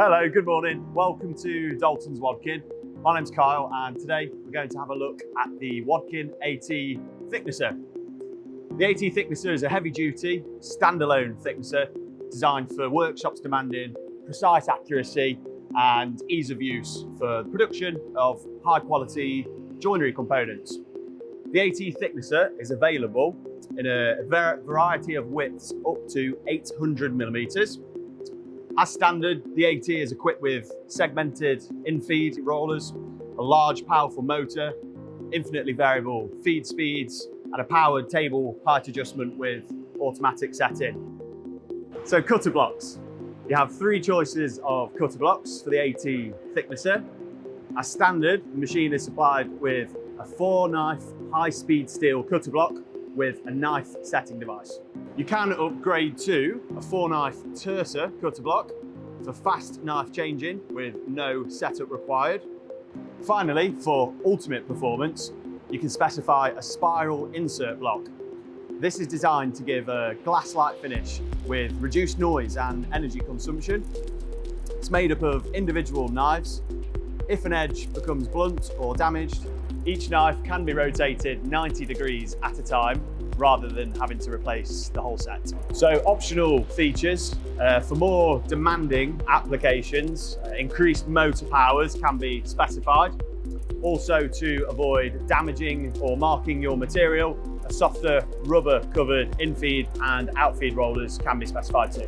Hello, good morning. Welcome to Daltons Wadkin. My name's Kyle and today we're going to have a look at the Wadkin AT thicknesser. The AT thicknesser is a heavy duty, standalone thicknesser designed for workshops demanding precise accuracy and ease of use for the production of high quality joinery components. The AT thicknesser is available in a variety of widths up to 800 millimeters. As standard, the AT is equipped with segmented in-feed rollers, a large powerful motor, infinitely variable feed speeds, and a powered table height adjustment with automatic setting. So cutter blocks. You have three choices of cutter blocks for the AT thicknesser. As standard, the machine is supplied with a 4-knife high-speed steel cutter block with a knife setting device. You can upgrade to a 4-knife terser cutter block for fast knife changing with no setup required. Finally, for ultimate performance, you can specify a spiral insert block. This is designed to give a glass-like finish with reduced noise and energy consumption. It's made up of individual knives. If an edge becomes blunt or damaged, each knife can be rotated 90 degrees at a time rather than having to replace the whole set. So optional features for more demanding applications, increased motor powers can be specified. Also, to avoid damaging or marking your material, a softer rubber covered in-feed and out-feed rollers can be specified too.